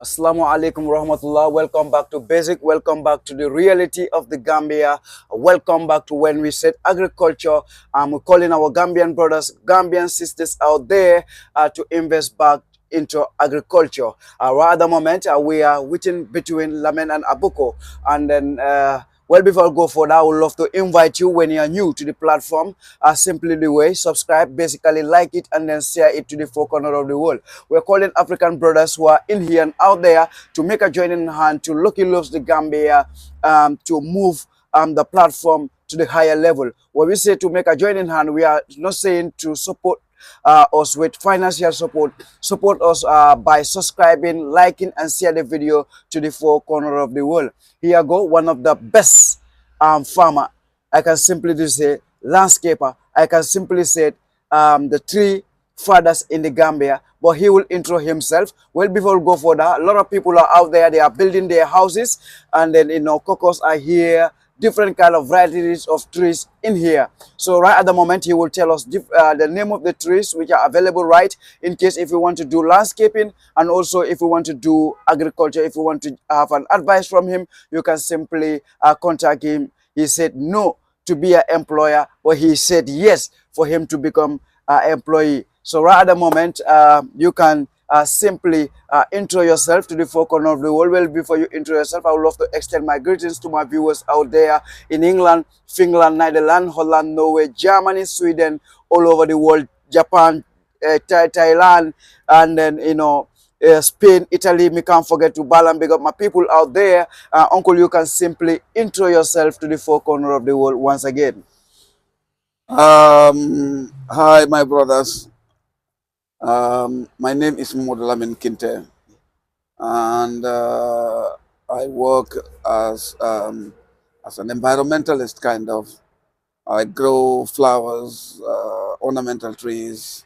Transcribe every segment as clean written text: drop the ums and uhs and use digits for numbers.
Assalamu alaikum rahmatullah. Welcome back to Basic. Welcome back to the reality of the Gambia. Welcome back to when we said agriculture. We're calling our Gambian brothers, Gambian sisters out there to invest back into agriculture. Right at the moment, we are waiting between Lamen and Abuko. And then well, before I go further, I would love to invite you when you are new to the platform. Simply the way, subscribe, basically like it, and then share it to the four corners of the world. We're calling African brothers who are in here and out there to make a joining hand to Lucky Loves the Gambia to move the platform to the higher level. When we say to make a joining hand, we are not saying to support us with financial support. Support us by subscribing, liking, and share the video to the four corners of the world. Here go one of the best farmer. I can simply just say landscaper. I can simply say the three fathers in the Gambia, but he will intro himself. Well, before we go further, a lot of people are out there. They are building their houses, and then cocos are here. Different kind of varieties of trees in here. So right at the moment, he will tell us the name of the trees which are available, right, in case if you want to do landscaping, and also if you want to do agriculture. If you want to have an advice from him, you can simply contact him. He said no to be an employer, but he said yes for him to become an employee. So right at the moment, you can simply intro yourself to the four corners of the world. Well, before you intro yourself, I would love to extend my greetings to my viewers out there in England, Finland, Netherlands, Holland, Norway, Germany, Sweden, all over the world, Japan, Thailand, and then, Spain, Italy. Me can't forget to Balan, big up my people out there. Uncle, you can simply intro yourself to the four corners of the world once again. Hi, my brothers. My name is Modou K, and I work as an environmentalist, kind of. I grow flowers, ornamental trees,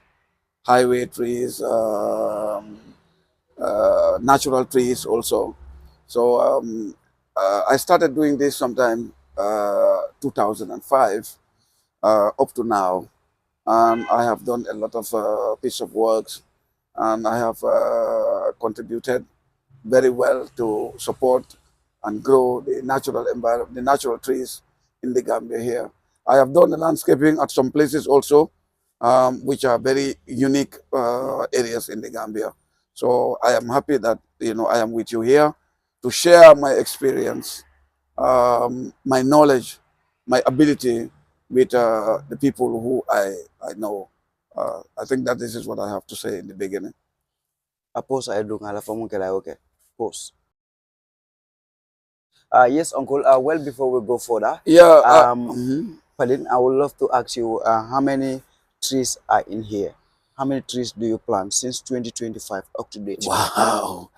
highway trees, natural trees also. So I started doing this sometime 2005 up to now. I have done a lot of piece of works, and I have contributed very well to support and grow the natural environment, the natural trees in the Gambia here. I have done the landscaping at some places also, which are very unique areas in the Gambia. So I am happy that I am with you here to share my experience, my knowledge, my ability with the people who I know. I think that this is what I have to say in the beginning. Pause I do okay. Pause. Yes, Uncle. Well, before we go further, Yeah. Palin, I would love to ask you how many trees are in here? How many trees do you plant since 2025 up to date? Wow.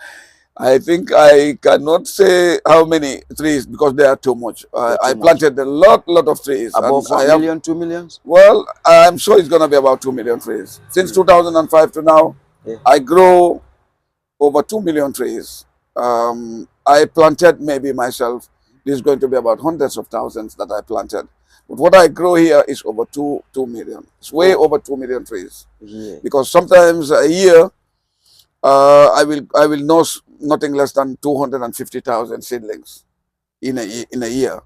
I think I cannot say how many trees because there are too much. I planted a lot of trees. About 1 million, 2 million? Well, I'm sure it's going to be about 2 million trees. Since 2005 to now, I grow over 2 million trees. I planted maybe myself. This is going to be about hundreds of thousands that I planted. But what I grow here is over 2 million. It's way over 2 million trees. Because sometimes a year, I will know nothing less than 250,000 seedlings in a year,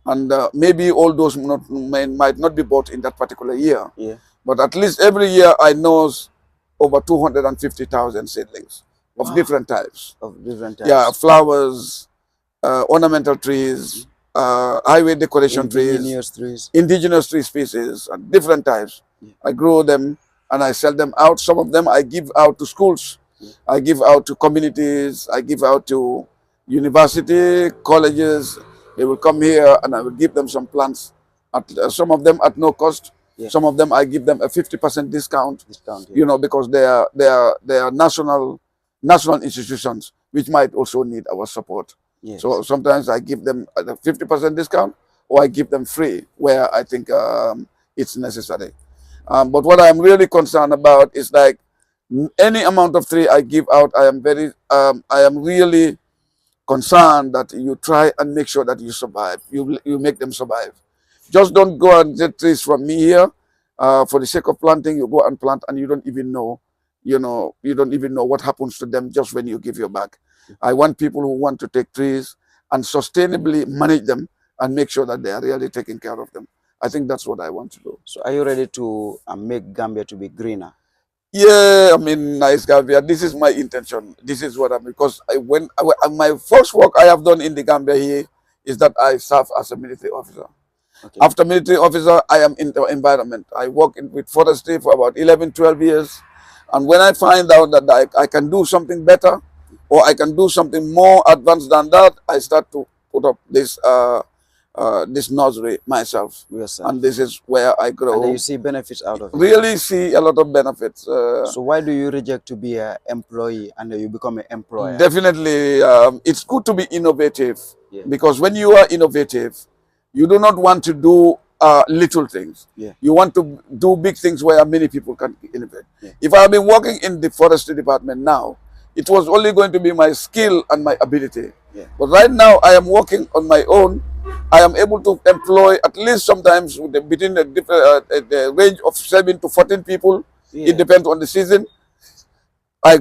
and maybe all those might not be bought in that particular year. But at least every year I know over 250,000 seedlings of different types. Yeah, flowers, ornamental trees, highway decoration trees, indigenous tree species, and different types. I grow them and I sell them out. Some of them I give out to schools. I give out to communities. I give out to university, colleges. They will come here and I will give them some plants. Some of them at no cost. Some of them I give them a 50% discount. Because they are national institutions which might also need our support. So sometimes I give them a 50% discount, or I give them free where I think it's necessary. But what I'm really concerned about is like any amount of tree I give out, I am really concerned that you try and make sure that you survive. You make them survive. Just don't go and get trees from me here for the sake of planting. You go and plant and you don't even know you know, you don't even know what happens to them just when you give your back. I want people who want to take trees and sustainably manage them and make sure that they are really taking care of them. I think that's what I want to do. So are you ready to make Gambia to be greener? Yeah, I mean, nice Gambia. This is my intention. This is what because my first work I have done in the Gambia here is that I serve as a military officer. Okay. After military officer, I am in the environment. I work with forestry for about 11, 12 years. And when I find out that I can do something better or I can do something more advanced than that, I start to put up this nursery myself. Yes, and this is where I grow. And then you see benefits out of it. Really see a lot of benefits. So why do you reject to be an employee and then you become an employer? Definitely, it's good to be innovative. Yeah. Because when you are innovative, you do not want to do little things. Yeah. You want to do big things where many people can innovate. Yeah. If I have been working in the forestry department now, it was only going to be my skill and my ability. Yeah. But right now, I am working on my own. I am able to employ at least sometimes between the range of 7 to 14 people. Yeah. It depends on the season. I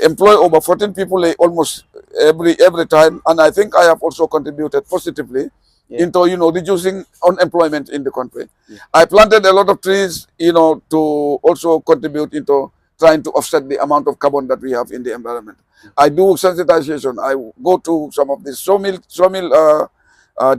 employ over 14 people almost every time, and I think I have also contributed positively into reducing unemployment in the country. Yeah. I planted a lot of trees, to also contribute into trying to offset the amount of carbon that we have in the environment. I do sensitization. I go to some of the sawmill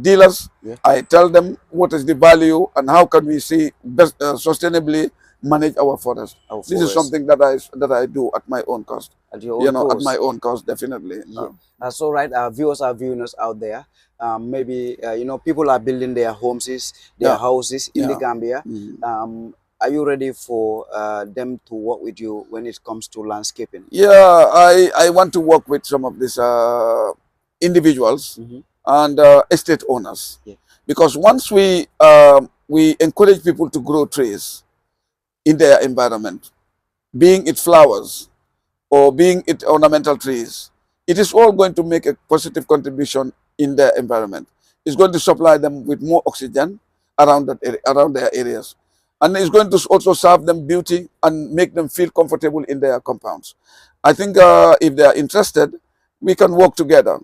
dealers. Yeah. I tell them what is the value and how can we see best sustainably manage our forest. This is something that I do at my own cost. At your own cost. At my own cost, definitely. Yeah. That's all right. Our viewers are viewing us out there. Maybe people are building their homes, their houses in the Gambia. Are you ready for them to work with you when it comes to landscaping? Yeah, I want to work with some of these individuals and estate owners. Yeah. Because once we encourage people to grow trees in their environment, being it flowers or being it ornamental trees, it is all going to make a positive contribution in their environment. It's going to supply them with more oxygen around their areas. And it's going to also serve them beauty and make them feel comfortable in their compounds. I think if they are interested, we can work together.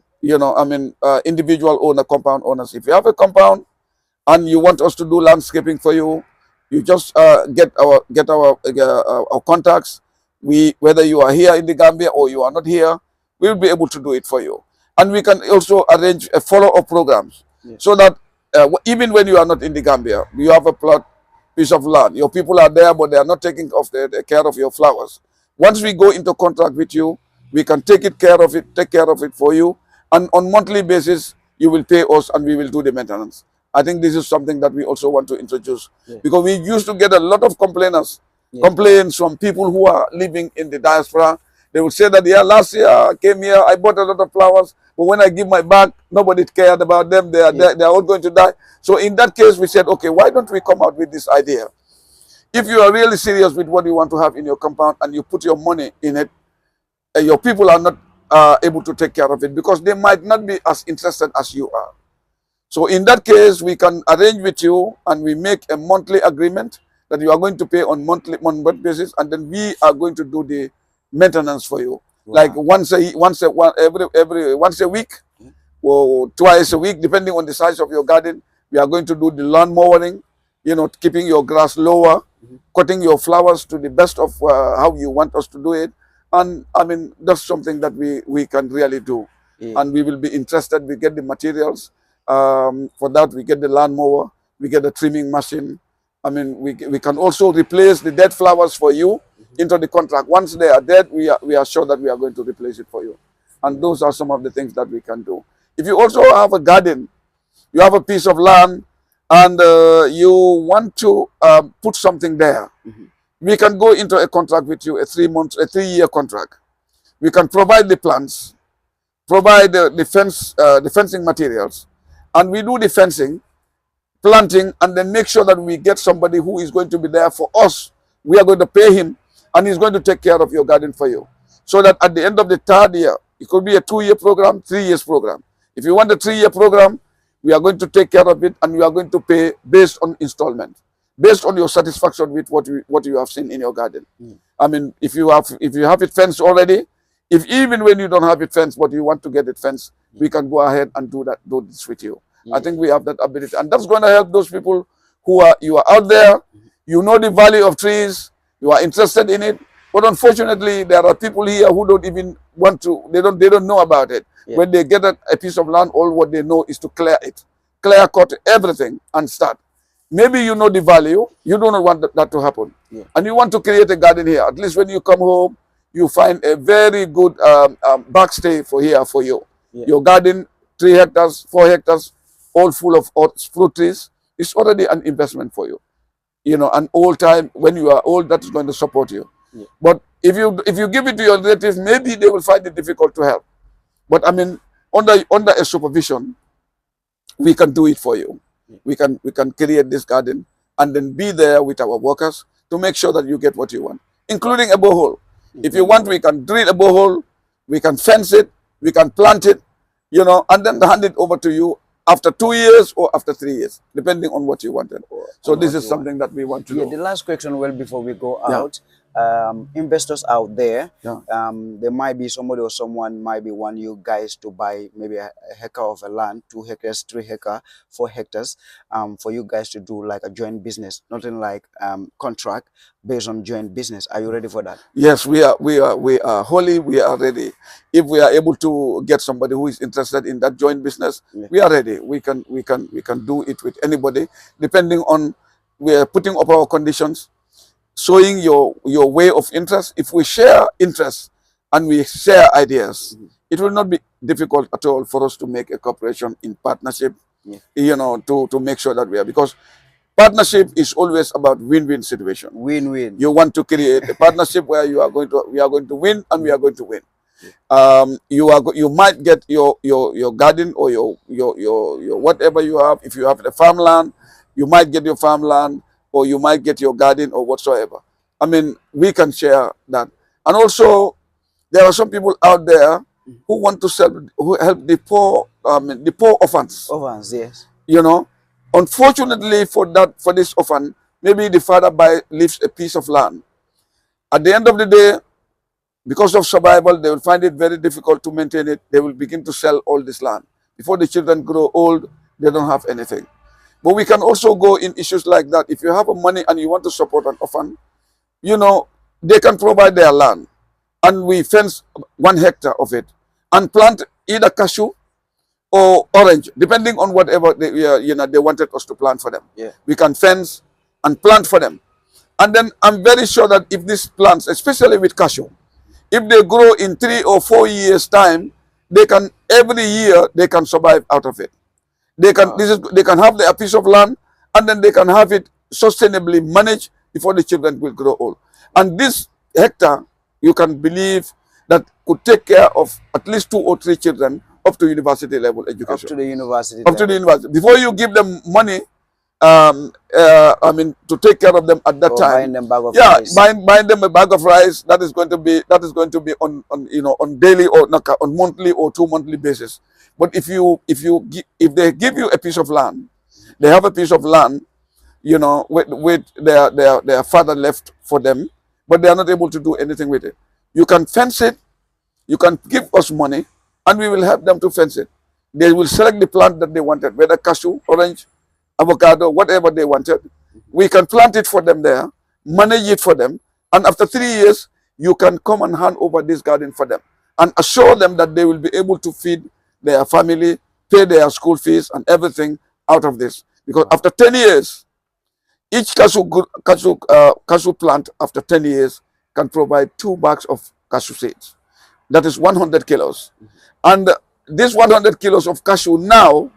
Individual owner, compound owners. If you have a compound and you want us to do landscaping for you, you just get our contacts. Whether you are here in the Gambia or you are not here, we will be able to do it for you. And we can also arrange a follow-up programs so that even when you are not in the Gambia, you have a piece of land. Your people are there, but they are not taking care of your flowers. Once we go into contract with you, we can take care of it for you. And on monthly basis, you will pay us and we will do the maintenance. I think this is something that we also want to introduce because we used to get a lot of complaints from people who are living in the diaspora. They would say that, last year I came here, I bought a lot of flowers, but when I give my back, nobody cared about them. They are all going to die. So in that case, we said, okay, why don't we come out with this idea? If you are really serious with what you want to have in your compound and you put your money in it, your people are not able to take care of it because they might not be as interested as you are. So in that case, we can arrange with you and we make a monthly agreement that you are going to pay on month basis, and then we are going to do the maintenance for you. Wow. Like once a week or twice a week, depending on the size of your garden. We are going to do the lawn mowing, keeping your grass lower, cutting your flowers to the best of how you want us to do it. And I mean, that's something that we can really do. Yeah. And we will be interested. We get the materials. For that, we get the lawn mower, we get the trimming machine. I mean, we can also replace the dead flowers for you into the contract. Once they are dead, we are sure that we are going to replace it for you. And those are some of the things that we can do. If you also have a garden, you have a piece of land, and you want to put something there, we can go into a contract with you, a 3-year contract. We can provide the plants, provide the fencing materials, and we do the fencing, planting, and then make sure that we get somebody who is going to be there for us. We are going to pay him, and he's going to take care of your garden for you. So that at the end of the 3rd year, it could be a 2-year program, 3 years program. If you want a 3-year program, we are going to take care of it, and we are going to pay based on installment. based on your satisfaction with what you have seen in your garden. I mean, if you have it fenced already, if even when you don't have it fenced, but you want to get it fenced, we can go ahead and do this with you. I think we have that ability, and that's going to help those people who are out there. You know the value of trees, you are interested in it, but unfortunately, there are people here who don't even want to. They don't know about it. When they get a piece of land, all what they know is to clear it, clear cut everything, and start. Maybe you know the value, you don't want that to happen, and you want to create a garden here. At least when you come home, you find a very good backstay for you. Your garden, 3 hectares, 4 hectares, all full of fruit trees, is already an investment for you. You know, an old time, when you are old, that is going to support you. But if you give it to your relatives, maybe they will find it difficult to help. But I mean, under a supervision, we can do it for you. We can create this garden and then be there with our workers to make sure that you get what you want, including a borehole. If you want, we can drill a borehole, we can fence it, we can plant it, you know, and then hand it over to you after 2 years or after 3 years, depending on what you wanted. So this is something that we want to do. The last question, well, before we go out, investors out there, there might be somebody or someone might be want you guys to buy maybe a hectare of a land, 2 hectares, 3 hectares, 4 hectares, for you guys to do like a joint business, nothing like contract based on joint business. Are you ready for that? Yes, we are wholly, we are ready. If we are able to get somebody who is interested in that joint business, we are ready. We can do it with anybody, depending on, we are putting up our conditions, showing your way of interest. If we share interests and we share ideas, it will not be difficult at all for us to make a cooperation in partnership, you know, to make sure that we are, because partnership is always about win-win situation. Win-win. You want to create a partnership where we are going to win and we are going to win. You might get your garden or your whatever you have. If you have the farmland, you might get your farmland, or you might get your garden or whatsoever. I mean, we can share that. And also, there are some people out there who want to help the poor, the poor orphans. Orphans, yes. You know, unfortunately for this orphan, maybe the father leaves a piece of land. At the end of the day, because of survival, they will find it very difficult to maintain it. They will begin to sell all this land. Before the children grow old, they don't have anything. But we can also go in issues like that. If you have money and you want to support an orphan, you know, they can provide their land. And we fence 1 hectare of it and plant either cashew or orange, depending on whatever they wanted us to plant for them. We can fence and plant for them. And then I'm very sure that if these plants, especially with cashew, if they grow in 3 or 4 years' time, they can, every year, they can survive out of it. They can they can have a piece of land, and then they can have it sustainably managed before the children will grow old. And this hectare, you can believe, that could take care of at least 2 or 3 children up to university level education. Up to the university. To the university. Before you give them money, I mean, to take care of them at that time. Buying them bag of rice. Buying them a bag of rice. That is going to be on on daily or on monthly or 2 monthly basis. But if they give you a piece of land, they have a piece of land, you know, with their father left for them, but they are not able to do anything with it. You can fence it, you can give us money, and we will help them to fence it. They will select the plant that they wanted, whether cashew, orange, avocado, whatever they wanted. We can plant it for them there, manage it for them, and after 3 years, you can come and hand over this garden for them and assure them that they will be able to feed their family, pay their school fees and everything out of this. Because after 10 years, each cashew plant after 10 years can provide 2 bags of cashew seeds. That is 100 kilos. And this 100 kilos of cashew now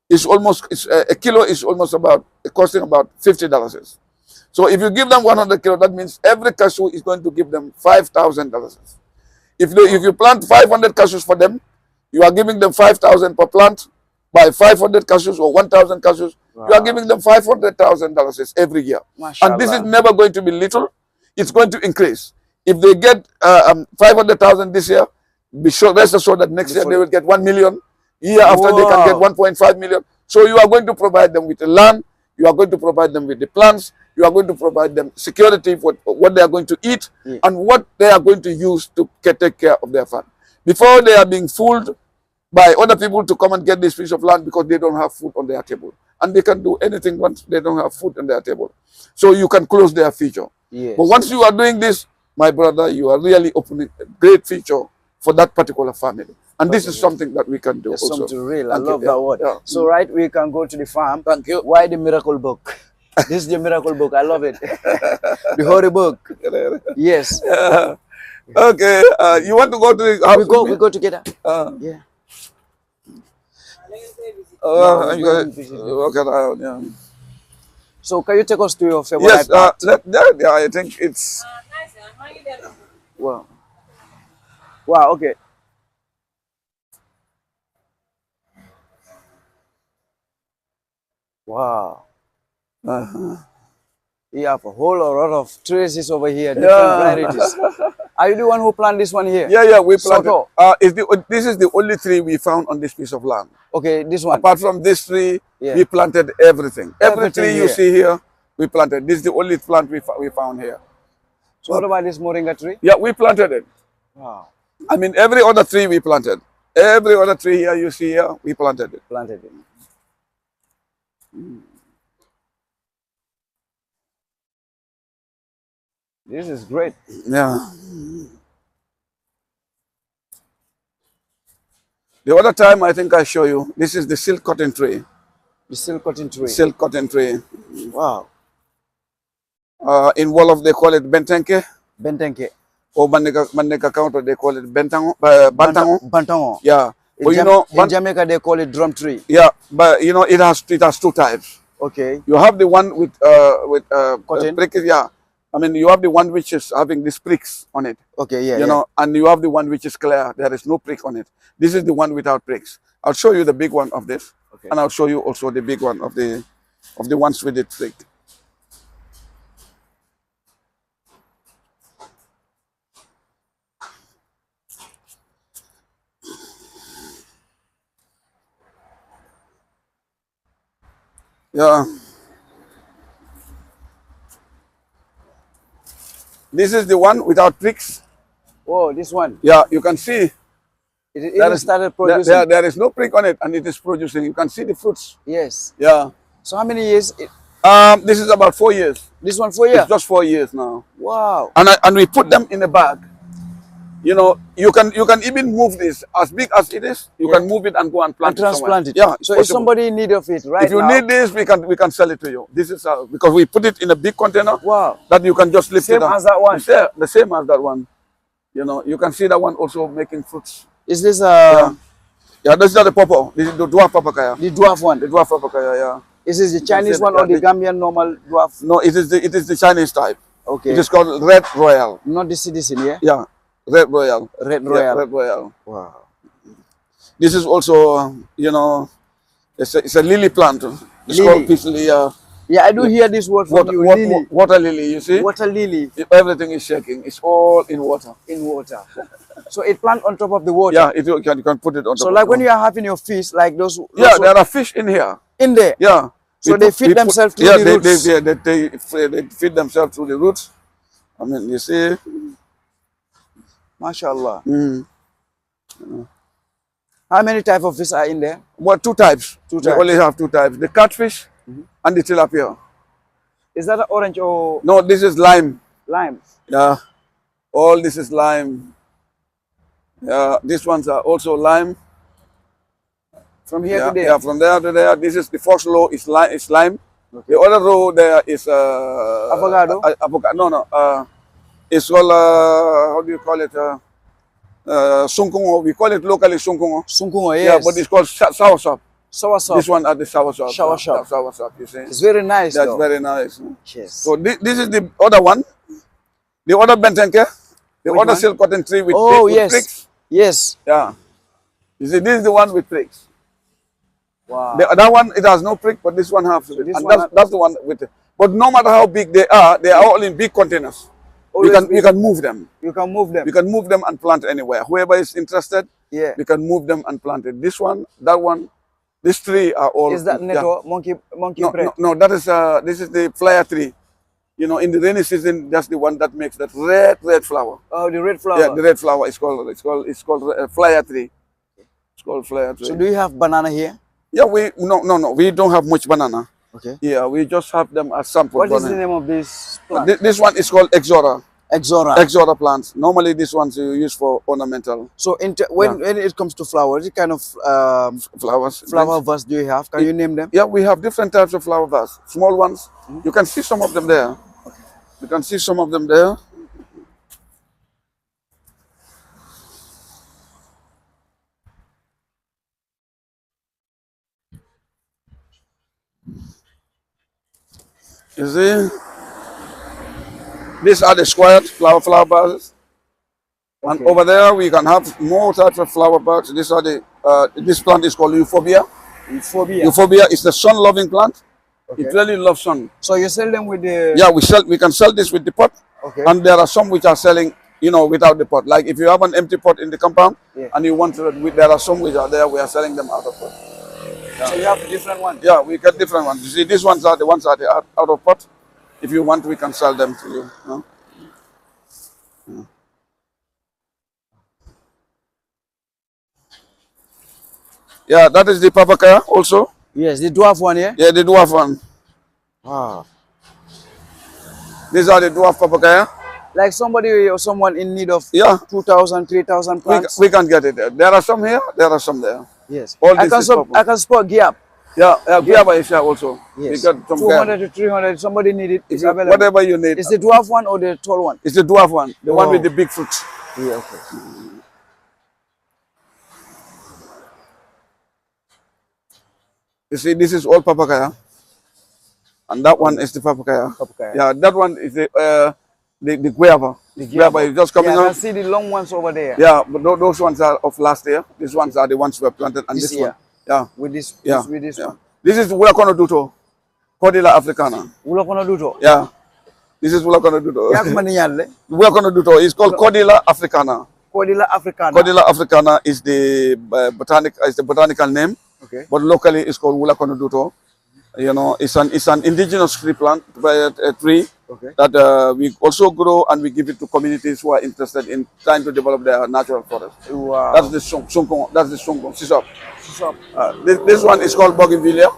is almost, a kilo is almost costing about $50. So if you give them 100 kilos, that means every cashew is going to give them $5,000. If you plant 500 cashews for them, you are giving them 5,000 per plant. By 500 cashews or 1,000 cashews, you are giving them $500,000 every year. Mashallah. And this is never going to be little. It's going to increase. If they get 500,000 this year, rest assured that next year they will get 1 million. Year after they can get 1.5 million. So you are going to provide them with the land, You are going to provide them with the plants. You are going to provide them security for what they are going to eat and what they are going to use to take care of their farm. Before they are being fooled by other people to come and get this piece of land because they don't have food on their table. And they can do anything once they don't have food on their table. So you can close their future. Yes. But once you are doing this, my brother, you are really opening a great future for that particular family. And this is something that we can do also. Something real. I love that word. Yeah. So right, we can go to the farm. Thank you. Why the miracle book? This is the miracle book. I love it. The holy book. Yes. Okay. You want to go to the house? We go together. Yeah. Okay. Yeah. So can you take us to your favorite Yes. part? Yeah, I think it's. Wow. Wow. Okay. Wow. You have a whole lot of trees over here, different varieties. Are you the one who planted this one here? Yeah, we planted. Soto. This is the only tree we found on this piece of land. Okay, this one. Apart from this tree, we planted everything. Every tree you see here, we planted. This is the only plant we found here. So what about this moringa tree? Yeah, we planted it. Wow. I mean, every other tree we planted. Every other tree here you see here, we planted it. Planted it. This is great. Yeah. The other time I think I show you, this is the silk cotton tree. The silk cotton tree. Silk cotton tree. Wow. In Wolof they call it bentenke. Bentenke. Or Mandeka counter they call it bantango. Bantango. Yeah. But you know, in Jamaica they call it drum tree. Yeah, but you know it has two types. Okay. You have the one with cotton. prickles, yeah. I mean, you have the one which is having these pricks on it. Okay, yeah. You know, and you have the one which is clear. There is no prick on it. This is the one without pricks. I'll show you the big one of this, and I'll show you also the big one of the ones with the prick. Yeah. This is the one without pricks. Oh, this one. Yeah, you can see. It started producing. There is no prick on it, and it is producing. You can see the fruits. Yes. Yeah. So how many years? This is about 4 years. This one 4 years? It's just 4 years now. Wow. And we put them in a bag. You know, you can even move this as big as it is. You can move it and go and plant and transplant it. Yeah. So if somebody in need of it right if you now, need this, we can sell it to you. This is because we put it in a big container. Wow. That you can just lift Same it up. as that one. The same as that one. You know, you can see that one also making fruits. Is this Yeah, this is not the pawpaw. This is the dwarf papaya. the dwarf one? The dwarf papaya, yeah. Is this the Chinese one or the Gambian normal dwarf? No, it is the Chinese type. Okay. It is called Red Royal. Not the citizen, yeah? Yeah, Red Royal. Red Royal. Yeah, Red Royal. Wow. This is also, you know, it's a lily plant. It's Lily. called peace lily. Yeah, I do hear this word from you, lily. Water lily, you see? Water lily. Everything is shaking. It's all in water. In water. So it plant on top of the water. Yeah, you can put it on top. So like when you are having your fish, like those. Yeah, there are fish in here. In there. Yeah. So they feed themselves through the roots. They feed themselves through the roots. I mean, you see. MashaAllah. How many types of fish are in there? Well, two types. Two They types. only have two types. The catfish and the tilapia. Is that orange or No, this is lime. lime? Yeah. All this is lime. Yeah, these ones are also lime. From here Yeah, to there? yeah, from there to there. This is the first row is lime. Okay. The other row there is Avocado? Avocado. No. It's called how do you call it? Sunkungo. We call it locally sunkungo. Sunkungo, yes. Yeah, but it's called soursop. Soursop. This one are the soursop. Soursop. Soursop, you see. It's very nice. That's though. very nice. Yes. So this is the other one. The other bentenke. The Which other one? silk cotton tree with, Oh, with yes. pricks. Yes. Yeah. You see, this is the one with pricks. Wow. The other one, it has no prick, but this one has. So this and one that's the one with it. But no matter how big they are all in big containers. We can move them. You can move them. We can move them and plant anywhere. Whoever is interested, Yeah. we can move them and plant it. This one, that one, These three are all. Is that network monkey No, bread? no, that is this is the flyer tree. You know, in the rainy season, that's the one that makes that red flower. Oh, the red flower. Yeah, the red flower is called flyer tree. It's called flyer tree. So do you have banana here? Yeah, no, we don't have much banana. Okay. Yeah, we just have them as sample. What is the name of this plant? This one is called Exora. Exora. Exora plants. Normally, these ones you use for ornamental. So when it comes to flowers, what kind of flower vase do you have? Can you name them? Yeah, we have different types of flower vase. Small ones. You can see some of them there. Okay. You can see some of them there. You see? These are the squared flower vases. Okay. And over there we can have more types of flower buds. These are the this plant is called euphorbia. Euphorbia. Euphorbia is the sun-loving plant. Okay. It really loves sun. So you sell them with the... Yeah, we can sell this with the pot. Okay. And there are some which are selling, you know, without the pot. Like if you have an empty pot in the compound, yeah, and you want to, there are some which are there, we are selling them out of pot. Yeah. So you have different ones? Yeah, we get different ones. You see, these ones are the ones that are out of pot. If you want, we can sell them to you. No? Yeah. Yeah, that is the papaya also. Yes, the dwarf one, yeah? Yeah, the dwarf one. Wow. These are the dwarf papaya. Like somebody or someone in need of 2,000, 3,000 plants? We can get it there. There are some here, there are some there. Yes. All I can spot Giap. Yeah, Giap is here also. Yes. We got some 200 to 300, somebody need it. It's available. Whatever you need. Is the dwarf one or the tall one? It's the dwarf one, the one with the big fruits. Yeah, okay. You see, this is all papaya, and that one is the papaya. Yeah, that one is the guava. The guava is just coming out. I can see the long ones over there. Yeah, but those ones are of last year. These ones are the ones we have planted, and this one. Yeah. With this one. This is Wulakono Duto, Cordilla africana. Wulakono Duto. Yeah. This is Wulakono Duto. Yak maniyalle. Wulakono Duto is called Cordilla africana. Cordilla africana. Cordilla africana is the botanical name. Okay. But locally it's called Wulakono Duto. You know, it's an indigenous tree plant, a tree that we also grow, and we give it to communities who are interested in trying to develop their natural forest. Wow. That's the sungkong. That's the sungkong. Sisop. This one is called bougainvillea.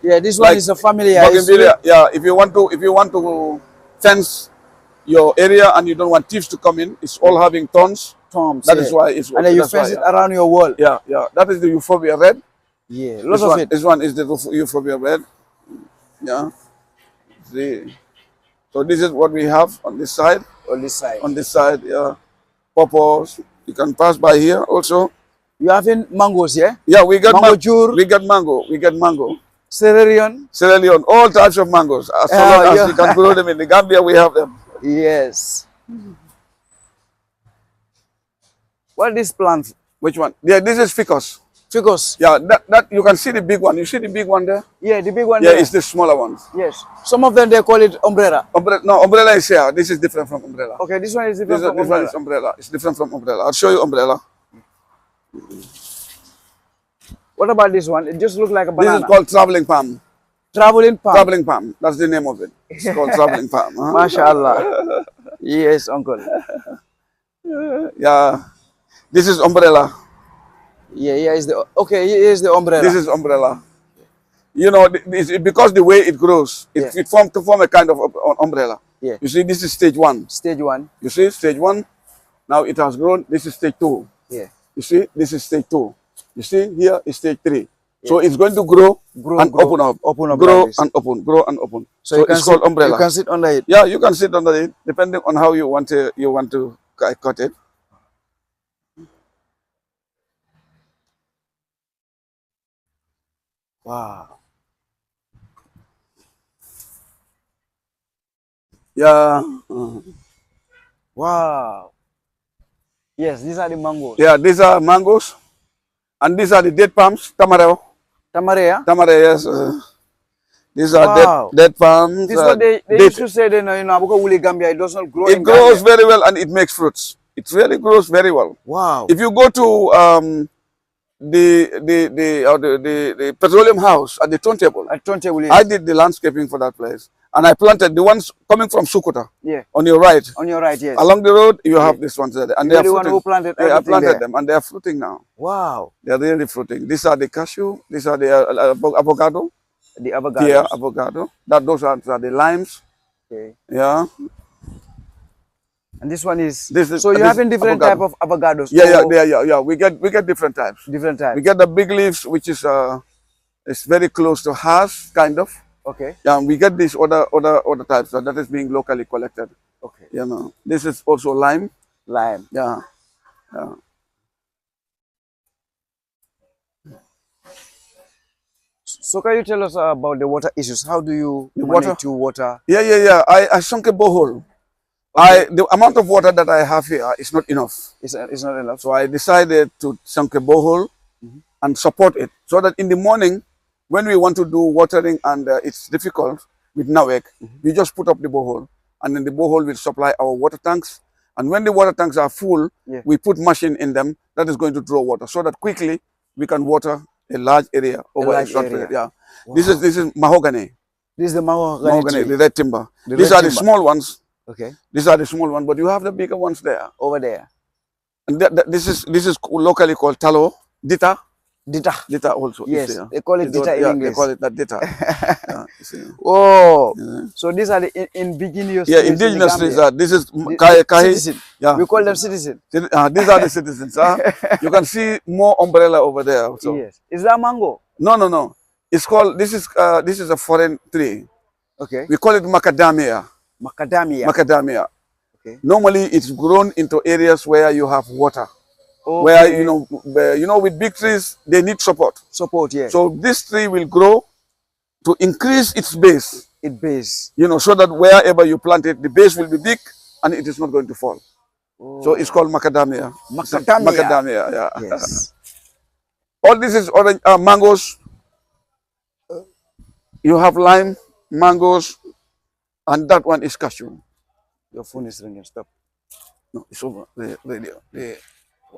Yeah, this one is a family. Bougainvillea. Yeah, if you want to fence your area and you don't want thieves to come in, it's all having thorns. That is why it's. And then you fence it around your wall. Yeah, yeah. That is the euphorbia red. Yeah, lots of it. This one is the euphorbia red. Yeah. See. So this is what we have on this side. On this side. On this side, yeah. Pawpaws. You can pass by here also. You having mangoes, yeah? Yeah, we got mango. We got mango. We got mango. Cererion. Cererion. All types of mangoes. As long as you can grow them in the Gambia, we have them. Yes. What is this plant? Which one? Yeah, this is ficus. Ficus. Yeah, that you can see the big one. You see the big one there? Yeah, the big one. Yeah, it's the smaller ones. Yes. Some of them they call it umbrella. No, umbrella is here. This is different from umbrella. Okay, this one is different from umbrella. This one is umbrella. It's different from umbrella. I'll show you umbrella. What about this one? It just looks like a banana. This is called traveling palm. Traveling palm. Traveling palm. That's the name of it. It's called traveling palm. MashaAllah. Yes, uncle. Yeah. This is umbrella. Yeah, here is the umbrella. This is umbrella. You know, because the way it grows, it forms a kind of umbrella. Yeah. You see, this is stage 1. Stage 1. You see, stage 1. Now it has grown. This is stage 2. Yeah. You see, this is stage 2. You see, here is stage 3. Yeah. So it's going to grow and open up. Grow and open. So it's called umbrella. You can sit under it. Yeah, you can sit under it, depending on how you want to cut it. Wow. Yeah. Wow. Yes, these are the mangoes. Yeah, these are mangoes. And these are the date palms, tamareo. Tamareo? Tamareo, yes. These are date palms. This is what they used to say, Gambia, it does not grow. It grows very well and it makes fruits. It really grows very well. Wow. If you go to the petroleum house at the turntable. At turntable, yes. I did the landscaping for that place, and I planted the ones coming from Sukuta. Yeah. On your right. On your right, yes. Along the road, you have these ones there, and they are the one fruiting. who planted Yeah, I planted there. them, and they are fruiting now. Wow. They are really fruiting. These are the cashew. These are the avocado. The avocado. Yeah, avocado. Those are the limes. Okay. Yeah. And this one is. This is so you having different avocado. type of avocados. Yeah. We get different types. Different types. We get the big leaves, which is it's very close to Hass, kind of. Okay. Yeah, and we get these other types that is being locally collected. Okay. You know, this is also lime. Lime. Yeah. Yeah. So can you tell us about the water issues? How do you manage to water? Yeah. I sunk a borehole. Okay. The amount of water that I have here is not enough. It's not enough. So I decided to sunk a borehole and support it, so that in the morning, when we want to do watering and it's difficult with Nawek, we just put up the borehole, and then the borehole will supply our water tanks. And when the water tanks are full, we put machine in them that is going to draw water, so that quickly we can water a large area over a short period. Yeah. Wow. This is mahogany. This is the mahogany, the red timber. These are the small ones. Okay. These are the small ones, but you have the bigger ones there. Over there. And this is locally called tallow. Dita. Dita also. Yes, they call it dita in English. They call it that dita. Oh, so these are the indigenous. Yeah, indigenous trees. This is citizen. Yeah, we call them citizens. These are the citizens. You can see more umbrella over there also. Yes. Is that mango? No. It's called. This is a foreign tree. Okay. We call it macadamia. Macadamia. Okay. Normally, it's grown into areas where you have water. Okay. Where with big trees they need support. Yeah. So this tree will grow to increase its base. So that wherever you plant it, the base will be big and it is not going to fall. Oh. So it's called macadamia. Macadamia. Yeah. Yes. All this is orange mangoes. You have lime, mangoes, and that one is cashew. Your phone is ringing. Stop. No, it's over. The radio.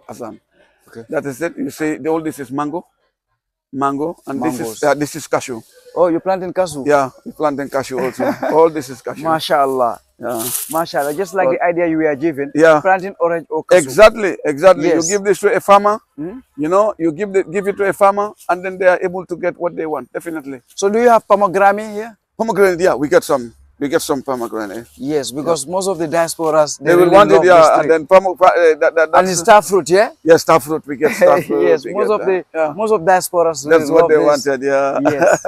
Azan. Okay. That is it. You say all this is mango, and this is cashew. Oh, you're planting cashew? Yeah, we're planting cashew also. All this is cashew. MashaAllah. Yeah. MashaAllah. Just like the idea you were given. Yeah. Planting orange or cashew. Exactly. Yes. You give this to a farmer. You give it to a farmer, and then they are able to get what they want. Definitely. So do you have pomegranate here? Pomegranate, yeah, we get some. We get some pomegranate. Yes, because most of the diasporas they will want it, yeah, and then and it's star fruit, yeah. Yes, star fruit. We get star fruit. Yes, most of diasporas. That's what they wanted, yeah. Yes.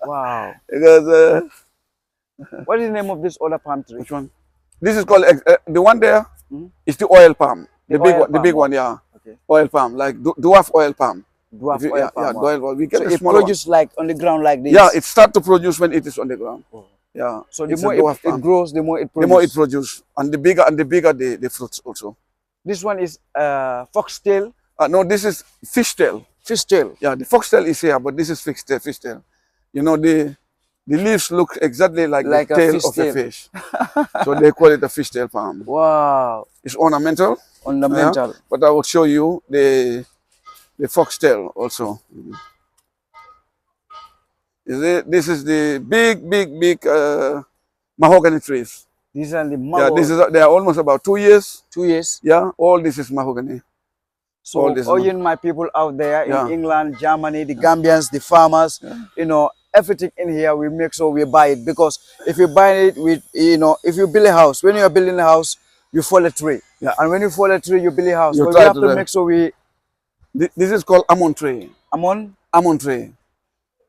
Wow. Because what is the name of this other palm tree? Which one? This is called the one there. Is the oil palm. The big one, yeah. Okay. Oil palm, like dwarf oil palm. Oil palm. Wow. We get so the it smaller produces like on the ground like this. Yeah, it starts to produce when it is on the ground. Oh. Yeah. So the more it grows, the more it produces. The more it produces, and the bigger the fruits also. This one is foxtail. No, this is fishtail. Fishtail. Yeah, the foxtail is here, but this is fishtail. The leaves look exactly like the tail of a fish. So they call it a fishtail palm. Wow. It's ornamental. Ornamental. But I will show you the foxtail also. This is the big mahogany trees. These are the mahogany. Yeah, they are almost about 2 years. 2 years. Yeah, all this is mahogany. So all my people out there in England, Germany, the Gambians, the farmers, everything in here, we make sure we buy it, because if you buy it with, if you build a house, when you are building a house, you fall a tree. Yeah. And when you fall a tree, you build a house. So we have to make sure we. This is called almond tree. Almond tree.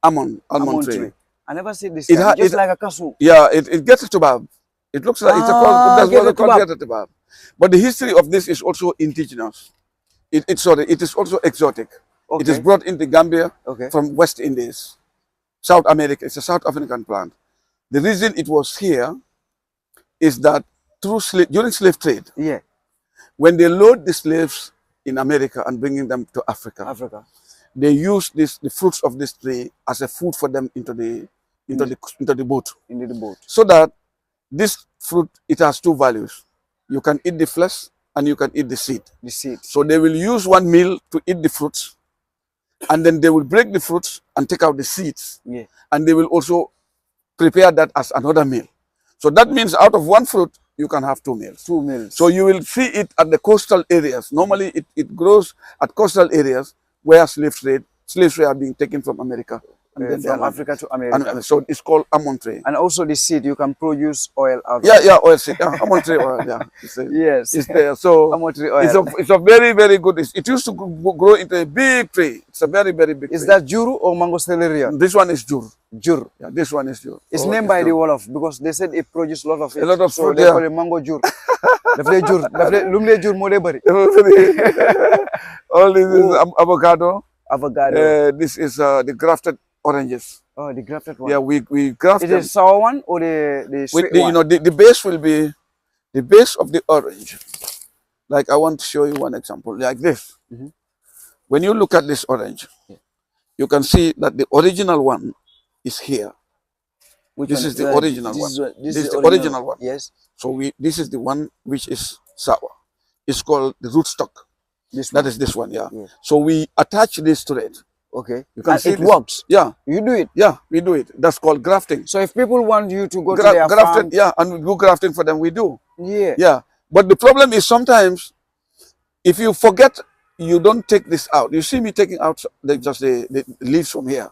Almond tree. I never see this. Just like a cashew. Yeah, it gets a tubab. It looks like it's a tubab. But the history of this is also indigenous. It is also exotic. Okay. It is brought into Gambia from West Indies, South America. It's a South African plant. The reason it was here is that during slave trade, when they load the slaves in America and bringing them to Africa. They use the fruits of this tree as a food for them into the boat. Into the boat. So that this fruit, it has two values. You can eat the flesh and you can eat the seed. The seed. So they will use one meal to eat the fruits, and then they will break the fruits and take out the seeds. Yeah. And they will also prepare that as another meal. So that means out of one fruit, you can have 2 meals. 2 meals. So you will see it at the coastal areas. Normally, it grows at coastal areas where slaves are being taken from America. And then from Africa to America. And so it's called almond tree. And also the seed, you can produce oil out of Yeah, oil seed. Yeah, almond tree oil. Yeah, yes. It's there. So almond tree oil. It's a very, very good. It used to grow into a big tree. It's a very, very big tree. Is that juru or mango celerian? This one is jur. Jur. Yeah, this one is jur. It's named by the Wolof because they said it produces a lot of it. A lot of so fruit, they call it mango jur. Lumle jur mo de bari. All this is avocado. Avocado. This is the grafted oranges. Oh, the grafted one. Yeah, we graft Is them. it sour one or the sweet one? You know, the base will be the base of the orange. Like I want to show you one example, like this. When you look at this orange, you can see that the original one is here. This is the original one. This is the original one. Yes. So this is the one which is sour. It's called the rootstock. That is this one, yeah. So we attach this to it. Okay. You can see it works. Yeah. You do it. Yeah, we do it. That's called grafting. So if people want you to go to their farm, yeah, and we do grafting for them, we do. Yeah. Yeah. But the problem is sometimes if you forget, you don't take this out. You see me taking out just the leaves from here.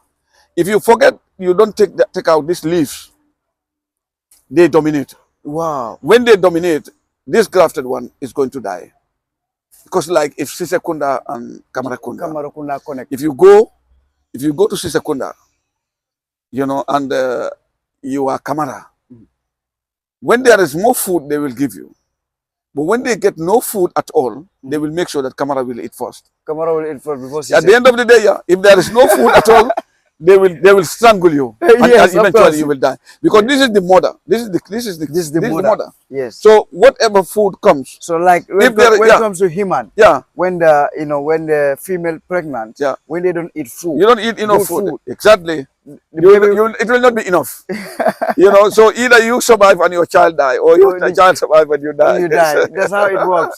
If you forget, you don't take out these leaves, they dominate. Wow. When they dominate, this grafted one is going to die. Because like if Sisekunda and Kamarakunda connect. If you go to Sisekunda, you know, and you are Kamara, when there is more food, they will give you. But when they get no food at all, they will make sure that Kamara will eat first. Kamara will eat first before Sise. At the end of the day, yeah, if there is no food at all, they will strangle you. Yes, and eventually you will die. Because this is the mother. This is the mother. Yes. So whatever food comes. So like when it comes to human, when the female pregnant, when they don't eat food. You don't eat enough food. Exactly. It will not be enough. You know, so either you survive and your child die, or your child survive and you die. You die. That's how it works.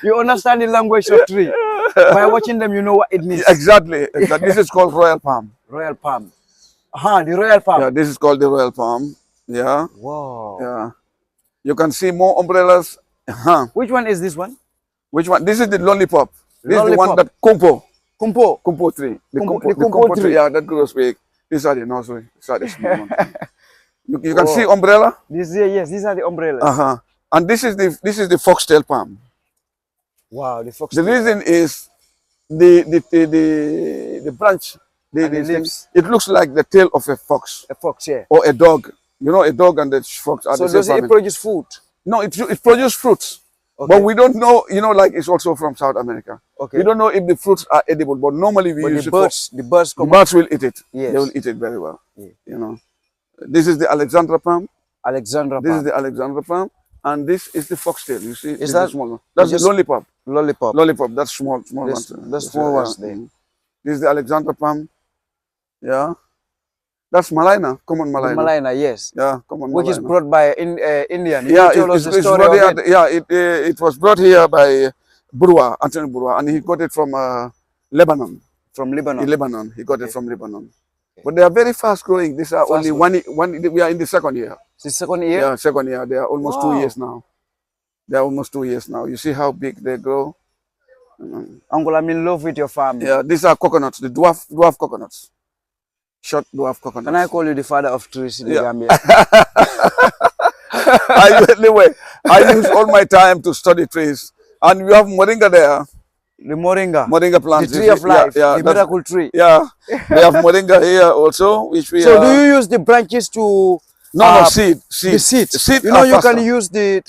You understand the language of tree. By watching them, you know what it means. Exactly. This is called royal palm. Royal palm. The royal palm. Yeah, this is called the royal palm. Yeah. Wow. Yeah. You can see more umbrellas. Which one is this one? Which one? This is the lollipop. This is the one that Kumpo tree. The Kumpo tree. Yeah, that grows big. These are the nursery. These are the small ones. You can see umbrella. Yes, these are the umbrellas. And this is the foxtail palm. Wow, the foxtail. The reason is the branch, the leaves. It looks like the tail of a fox. A fox, yeah. Or a dog. You know, a dog and the fox are so the same does it produce food? No, it produces fruits. Okay. But we don't know, you know, like it's also from South America. Okay. We don't know if the fruits are edible, but normally we use the birds will eat it. Yes. They will eat it very well. Yeah. You know. This is the Alexandra palm. This is the Alexandra palm. And this is the foxtail. You see, is that small one? That's the lollipop. Lollipop. That's small ones. That's small ones there. This is the Alexandra palm. Yeah. That's Malaina, common Malaina. Malaina, yes. Yeah, common Which Malaina. is brought by Indian. Yeah, it was brought here by Anthony Burwa, and he got it from Lebanon. From Lebanon. Lebanon. He got it from Lebanon. But they are very fast growing. These are only one. We are in the second year. The second year? Yeah, second year. They are almost 2 years now. They are almost 2 years now. You see how big they grow. Uncle, I'm in love with your farm. Yeah, these are coconuts, the dwarf coconuts. Short dwarf coconuts. Can I call you the father of trees in the Gambia? I use all my time to study trees. And we have moringa there. The moringa. Moringa plants. The tree of life. The miracle tree. Yeah. We have moringa here also. Which we so do you use the branches to... No, seed. The seeds. The seed you know, you can use the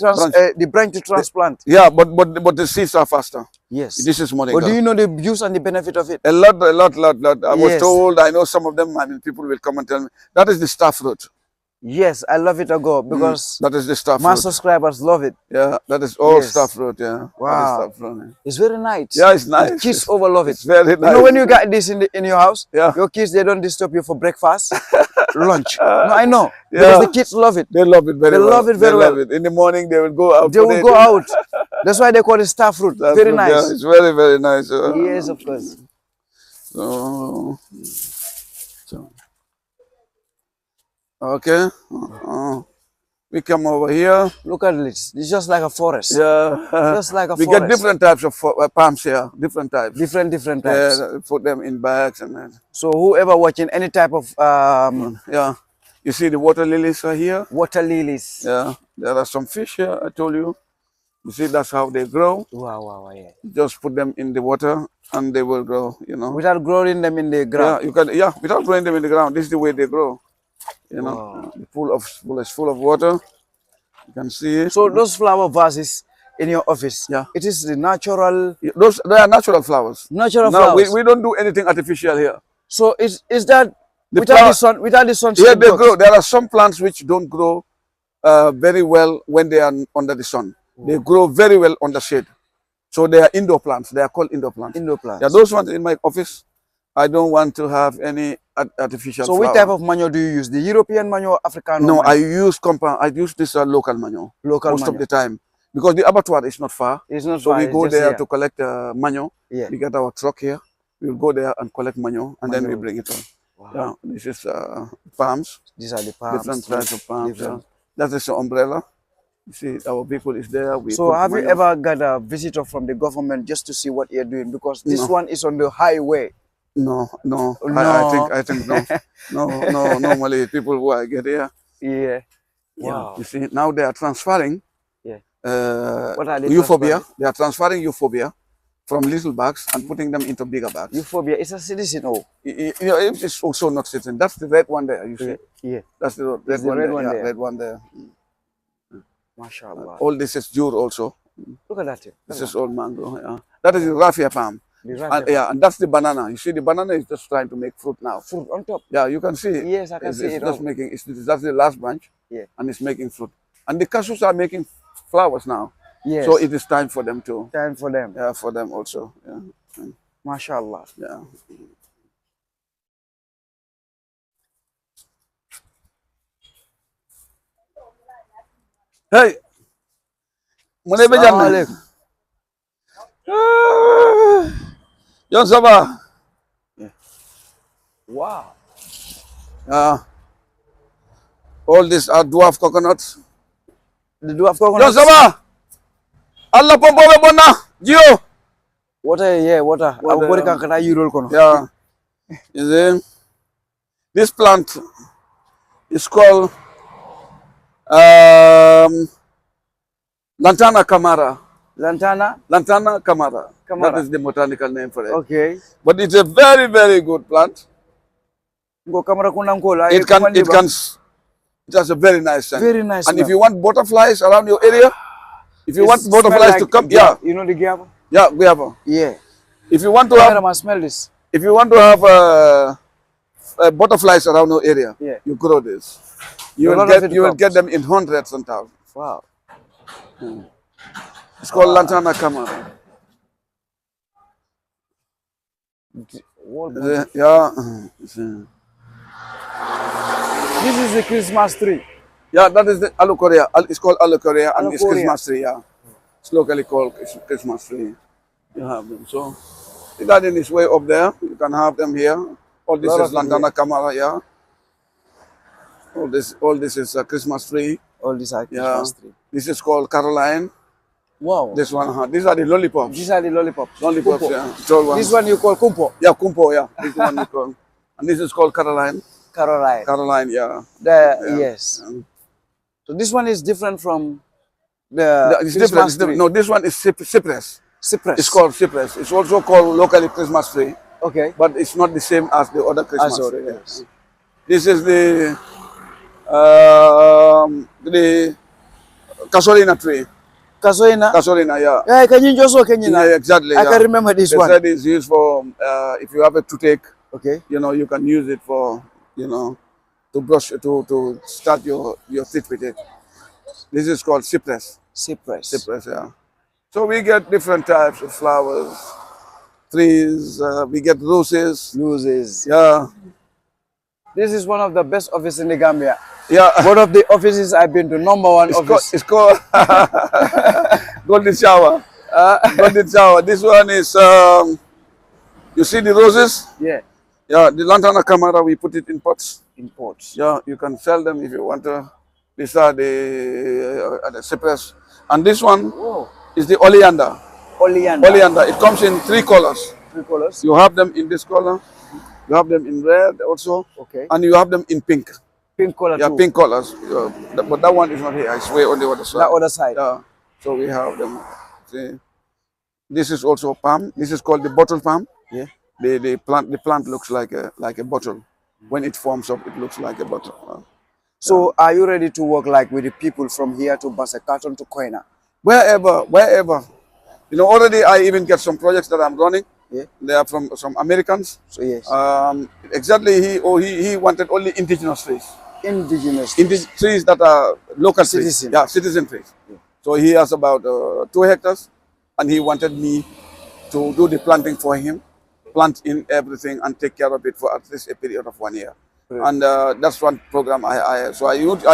branch to transplant. Yeah, but the seeds are faster. Yes. This is moringa. But do you know the use and the benefit of it? A lot. I was told, I know some of them, I mean, people will come and tell me, that is the star fruit. Yes, I love it because that is the star fruit. My subscribers love it. Yeah, that is all star fruit, yeah. Wow. Star fruit, yeah. It's very nice. Yeah, it's nice. The kids over love it. It's very nice. You know when you got this in your house, yeah. Your kids, they don't disturb you for breakfast, lunch. No, I know. Yeah. Because the kids love it. They love it very well. They love it very well. In the morning, they will go out. They will go out. That's why they call it star fruit. Star Very fruit, nice. Yeah, it's very, very nice. Yes, of course. So okay. We come over here. Look at this. It's just like a forest. Yeah. Just like a we forest. get different types of palms here. Different types. Different types. Yeah, put them in bags and then. So whoever watching any type of yeah. You see the water lilies are here. water lilies. Yeah. There are some fish here. I told you. You see, that's how they grow. Wow, yeah. Just put them in the water and they will grow, you know. Without growing them in the ground. Yeah, you can. Yeah, without growing them in the ground. This is the way they grow. You know, Wow. full of water. You can see it. So those flower vases in your office, Yeah. it is the natural. Yeah, they are natural flowers. Natural No, flowers. we don't do anything artificial here. So is that The without flower- the sun? Without the sun. Here it they grows? grow. There are some plants which don't grow very well when they are under the sun. They grow very well on the shade. So they are indoor plants. They are called indoor plants. Indoor plants. Yeah, those ones in my office. I don't want to have any artificial. So flower. which type of manure do you use? The European manure, African? No, I manure? use compound. I use this local manure Local most manure. of the time because the abattoir is not far. It's not So far, we it's go just there here. to collect manure. Yeah. We get our truck here. We'll go there and collect manure, and then we Manure. bring it on. Wow. Yeah, this is palms. These are the palms. Different types of palms. Yeah. different. That is the umbrella. You see, our people is there. We So put have you manure. ever got a visitor from the government just to see what you're doing? Because this No. one is on the highway. No. No. I think no. No. Normally, people who I get here. Yeah. Yeah. Wow. You see, now they are transferring. Yeah. What are they euphorbia. transferring? They are transferring euphorbia from little bags and putting them into bigger bags. Euphorbia is a citizen. Oh. You know, it's also not sitting. That's the red one there. You see, Yeah. that's the red the one. red there. one Yeah, there. red one there. MashaAllah. All this is jure also. Look at that. This is all mango. Yeah, that is the raffia palm. And that's the banana. You see, the banana is just trying to make fruit now. Fruit on top. Yeah, you can see. Yes, I can see it's it just all. making. That's the last branch. Yeah. And it's making fruit. And the cashews are making flowers now. Yes. So it is time for them to. time for them. Yeah, for them also. Yeah. MashaAllah. Yeah. Hey. Mune be janna. Alaikum. Yon saba. Wow. All these are dwarf coconuts. The dwarf Yon coconut. saba. Allah pompo be bonna. Gio. Water, yeah, water. Water, Abori kan kata yurol kono. Yeah. You see? This plant is called Lantana camara. Lantana. Lantana camara. Camara. That is the botanical name for it. Okay. But it's a very, very good plant. Go camera kunang kola. It has a very nice scent. Very nice And if smell. you want butterflies around your area, if you want It butterflies smell to like come, guava. You know the guava? yeah, guava. Yeah. If you want to have, Cameraman, smell this. if you want to have butterflies around your area, Yeah. you grow this. A You will lot of get it you will comes. get them in hundreds and thousands. Wow. It's called Lantana camara. Yeah. This is the Christmas tree. Yeah, that is the alucorea. It's called alucorea and it's Alucorea. Christmas tree. Yeah, it's locally called Christmas tree. You have them. So the garden is way up there. You can have them here. All this Lot is of them Lantana camara. Yeah. All this is a Christmas tree. All these are Yeah. Christmas tree. This is called Caroline. Wow. This one. These are the lollipops. These are the lollipops. Lollipops. Kumpo. Yeah. Tall ones. This one you call kumpo. Yeah, kumpo. Yeah. This one we call. And this is called Caroline. Caroline. Caroline. Yeah. Yes. Yeah. So this one is different from the It's Christmas different. It's tree. different. No, this one is cypress. Cypress. It's called cypress. It's also called locally Christmas tree, Okay. but it's not the same as the other Christmas As well, tree. yes. This is the Casolina tree. Kasoina. Casolina, yeah. Yeah, can you just walk in Yeah, exactly. I yeah. can remember this They one. said it's used for if you have a toothache, Okay. you know, you can use it for, you know, to brush to start your teeth with it. This is called cypress. Cypress. Cypress, yeah. So we get different types of flowers, trees. We get roses. Roses. Yeah, This is one of the best offices in the Gambia. yeah. One of the offices I've been to, number one office. It's called golden shower. Golden shower. This one is, you see the roses? Yeah. Yeah, the lantana camera, we put it in pots. In pots. Yeah, you can sell them if you want to. These are the cypress. And this one is the oleander. Oleander. Oleander. It comes in 3 colors. 3 colors. You have them in this color. You have them in red also. Okay. And you have them in pink. Pink color Yeah, too. pink colors. But that one is not here. It's way on the other side. That other side. Yeah. So we have them. See. This is also palm. This is called the bottle palm. Yeah. The plant looks like a bottle. When it forms up, it looks like a bottle. So are you ready to work like with the people from here to Basakaton to Koina? Wherever. You know, already I even get some projects that I'm running. Yeah. They are from some Americans. So yes. Exactly, he wanted only indigenous trees. Indigenous. Trees that are local Citizen. trees. Yeah, citizen trees. Yeah. So he has about 2 hectares, and he wanted me to do the planting for him, plant in everything and take care of it for at least a period of 1 year. Right. And that's one program I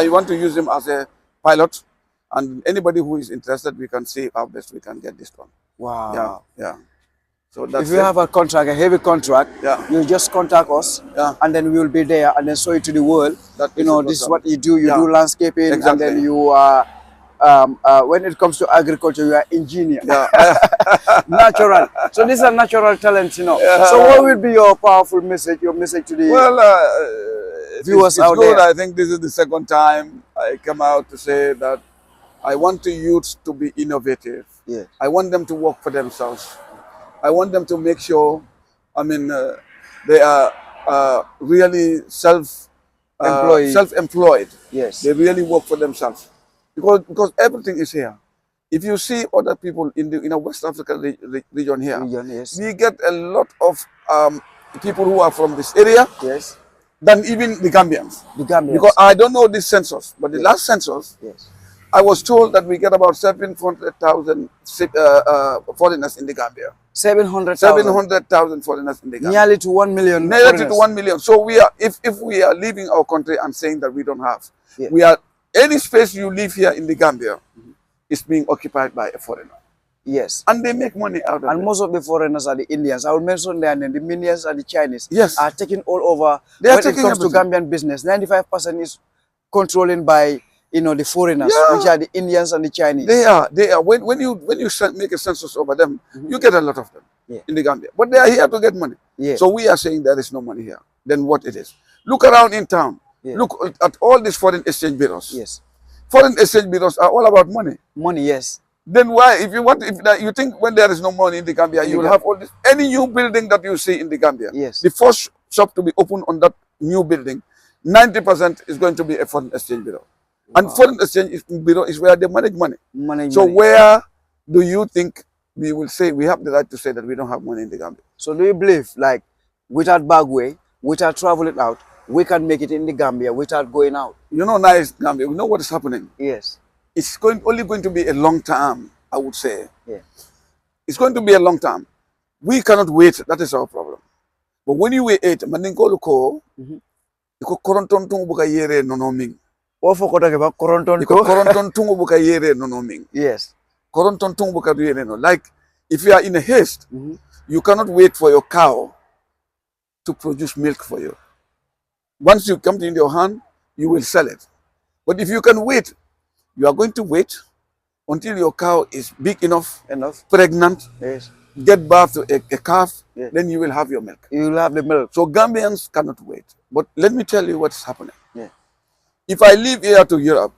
want to use him as a pilot, and anybody who is interested, we can see how best we can get this one. Wow. Yeah. So that's if you have a contract, a heavy contract, you just contact us, and then we will be there and then show it to the world. That this is what you do. You do landscaping, and then you are. When it comes to agriculture, you are engineer. Natural. So these are natural talents, So what will be your powerful message? Your message to the viewers out there? I think this is the second time I come out to say that I want the youths to be innovative. Yeah. I want them to work for themselves. I want them to make sure, they are really self-employed. Yes. They really work for themselves. Because everything is here. If you see other people in the West African region here, yes. we get a lot of people who are from this area. Yes. Than even the Gambians. The Gambians. Because I don't know this census, but the last census, I was told that we get about 700,000 foreigners in the Gambia. 700,000? 700,000 foreigners in the Gambia. Nearly to 1 million Nearly to 1 million. So we are, if we are leaving our country and saying that we don't have, we are, any space you live here in the Gambia is being occupied by a foreigner. Yes. And they make money out of it. And most of the foreigners are the Indians. I will mention their name. The Indians and the Chinese are taking all over. When it comes to Gambian business, 95% is controlling by the foreigners, which are the Indians and the Chinese. They are. When you make a census over them, you get a lot of them in the Gambia. But they are here to get money. So we are saying there is no money here. Then what it is? Look around in town. Look at all these foreign exchange bureaus. Yes. Foreign exchange bureaus are all about money. Money, yes. Then why, if you think when there is no money in the Gambia, you will have all this, any new building that you see in the Gambia, the first shop to be opened on that new building, 90% is going to be a foreign exchange bureau. And foreign exchange bureau is where they manage money. So where do you think we will say, we have the right to say that we don't have money in the Gambia? So do you believe, like, without bagway, without traveling out, we can make it in the Gambia without going out? Nice Gambia, you know what is happening? Yes. It's only going to be a long term, I would say. Yeah. It's going to be a long term. We cannot wait. That is our problem. But when you wait, mandinko ko koronton tungu buka yere nonoming. Ofo ko take ba koronton ko koronton tungu buka yere nonoming. Yes. Koronton tungu buka yere no. Like if you are in a haste, you cannot wait for your cow to produce milk for you. Once you come in your hand, you will sell it. But if you can wait, you are going to wait until your cow is big enough, pregnant, get birth to a calf, then you will have your milk. You will have the milk. So Gambians cannot wait. But let me tell you what's happening. If I leave here to Europe,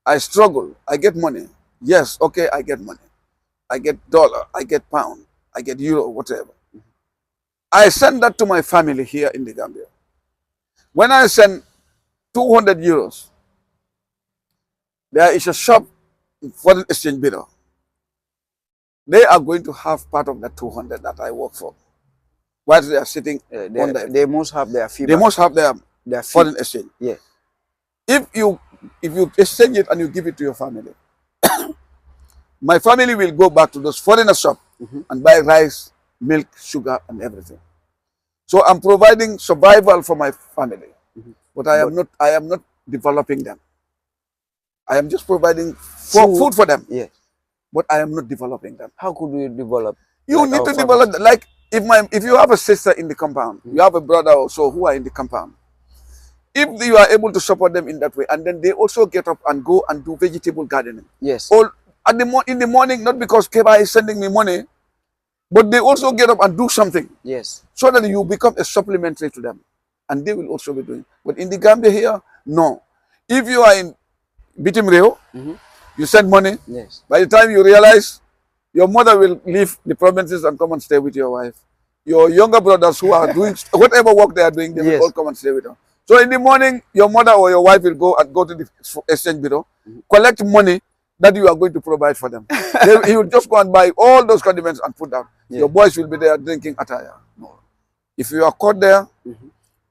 I struggle, I get money. Yes, okay, I get money. I get dollar, I get pound, I get euro, whatever. I send that to my family here in the Gambia. When I send 200 euros, there is a shop for the exchange bureau. They are going to have part of that 200 that I work for. While they are sitting on them. They must have their fee. They must have their foreign exchange. Yeah. If you exchange it and you give it to your family, my family will go back to those foreigner shop and buy rice, milk, sugar, and everything. So I'm providing survival for my family, but I am not developing them. I am just providing food for them. Yeah. but I am not developing them. How could we develop? You like need our to families? develop, like if you have a sister in the compound, you have a brother also who are in the compound. If you are able to support them in that way, and then they also get up and go and do vegetable gardening. Yes. Or in the morning, not because Keba is sending me money, but they also get up and do something. Yes. So that you become a supplementary to them, and they will also be doing. But in the Gambia here, no. If you are in Bitim Reo, you send money. Yes. By the time you realize, your mother will leave the provinces and come and stay with your wife. Your younger brothers who are doing whatever work they are doing, they will all come and stay with them. So in the morning, your mother or your wife will go to the exchange bureau, collect money that you are going to provide for them. He will just go and buy all those condiments and put down. Your boys will be there drinking attire. No. If you are caught there,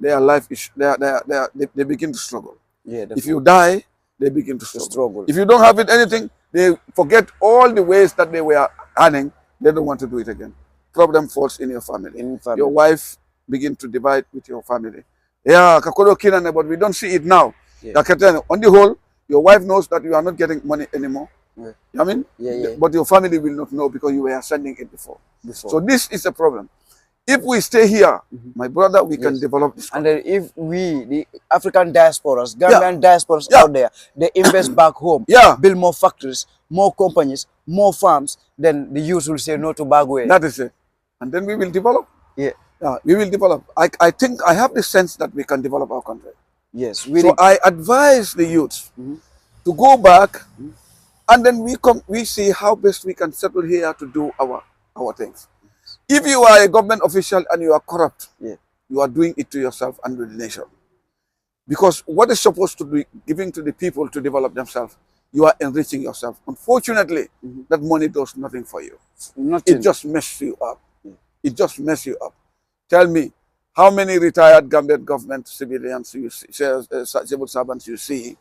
their life is they begin to struggle. Yeah. If you die, they begin to struggle. If you don't have it anything, they forget all the ways that they were earning. They don't want to do it again. Problem falls in your family. Your wife begin to divide with your family. Yeah, but we don't see it now. Yeah. On the whole, your wife knows that you are not getting money anymore. Yeah. I mean, but your family will not know because you were sending it before. So this is a problem. If we stay here, my brother, we can develop this country. And then if we, the African diasporas, Gambian diasporas out there, they invest back home, build more factories, more companies, more farms, then the youth will say no to Bagway. That is it. And then we will develop. Yeah. We will develop. I think I have the sense that we can develop our country. Yes. So I advise the youth to go back, and then we see how best we can settle here to do our things. If you are a government official and you are corrupt, you are doing it to yourself and to the nation. Because what is supposed to be giving to the people to develop themselves, you are enriching yourself. Unfortunately, that money does nothing for you. It just messes you up. It just messes you up. Tell me, how many retired Gambian government civilians you see, civil servants you see,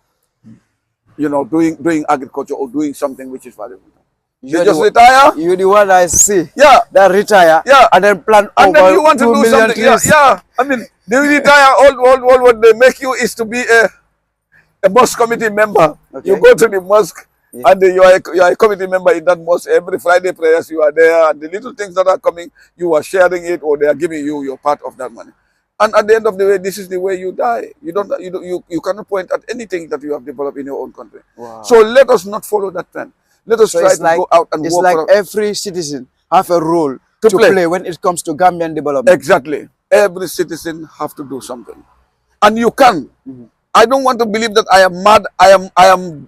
you know, doing agriculture or doing something which is valuable? You just retire. You're the one I see. Yeah. That retire. Yeah. And then plan and over then you want to 2 do million something. trees. Yeah. I mean, they retire. All what they make you is to be a mosque committee member. Okay. You go to the mosque and you are a committee member in that mosque. Every Friday prayers you are there, and the little things that are coming, you are sharing it, or they are giving you your part of that money. And at the end of the way, this is the way you die. You cannot point at anything that you have developed in your own country. Wow. So let us not follow that trend. Let us try to go out and work. It's like every citizen have a role to play when it comes to Gambian development. Exactly. Every citizen have to do something. And you can. I don't want to believe that I am mad. I am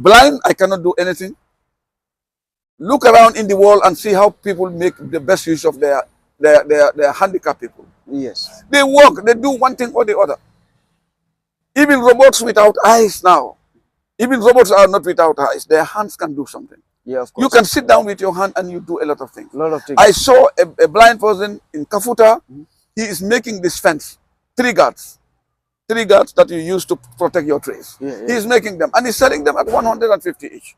blind. I cannot do anything. Look around in the world and see how people make the best use of their handicapped people. Yes. They work. They do one thing or the other. Even robots without eyes now. Even robots are not without eyes. Their hands can do something. Yeah, of course. You can sit down with your hand and you do a lot of things. A lot of things. I saw a blind person in Kafuta. He is making this fence. 3 guards. 3 guards that you use to protect your trees. He is making them. And he's selling them at 150 each.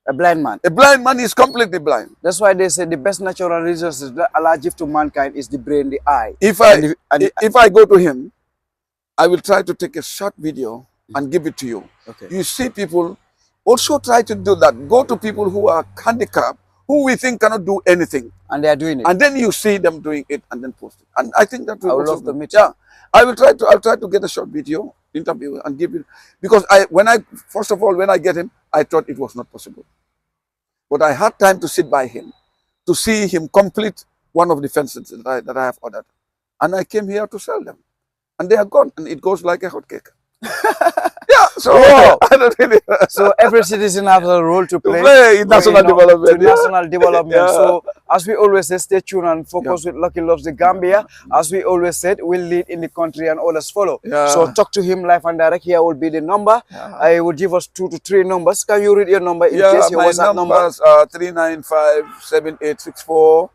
A blind man. A blind man is completely blind. That's why they say the best natural resources that Allah gives to mankind is the brain, the eye. If I go to him, I will try to take a short video and give it to you. Okay. You see people also try to do that. Go to people who are handicapped, who we think cannot do anything. And they are doing it. And then you see them doing it and then post it. And I think that will I would love to meet you. Yeah. I'll try to get a short video, interview, and give it. Because first of all, when I get him, I thought it was not possible. But I had time to sit by him, to see him complete one of the fences that I have ordered. And I came here to sell them. And they are gone. And it goes like a hot cake. Yeah, so I don't really. So every citizen has a role to play in national development. National development. So as we always say, stay tuned and focus with Lucky Loves the Gambia. As we always said, we'll lead in the country and others follow. So talk to him live and direct. Here will be the number. I will give us 2 to 3 numbers. Can you read your number in case your WhatsApp number? My numbers are 395-7864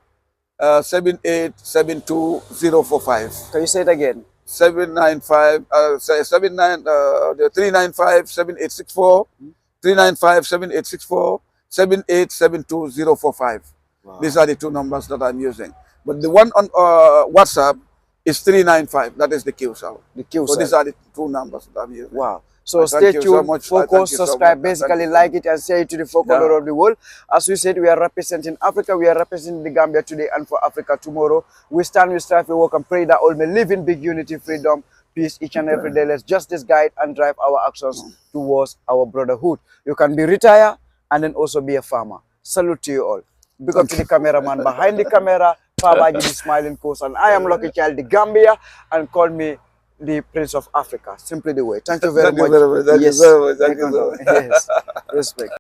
7872045. Can you say it again? 395-7864 395-7864 7872045. These are the 2 numbers that I'm using. But the one on WhatsApp is 395. That is the QSL. The QSL. So these are the 2 numbers that I'm using. Wow. So stay Thank you so tuned, much. focus, Thank you so subscribe, much. Thank basically you so like much. it and share it to the four corner of the world. As we said, we are representing Africa, we are representing the Gambia today and for Africa tomorrow. We stand, we strive, we work and pray that all may live in big unity, freedom, peace each and every day. Let's justice guide and drive our actions towards our brotherhood. You can be retired and then also be a farmer. Salute to you all. Big up to the cameraman behind the camera, Pabaji the smiling coast, and I am Lucky Child, the Gambia, and call me the Prince of Africa. Simply the way. Thank you very much. Thank you very much. Thank you Yes. so much. Thank you so much. Yes. Respect.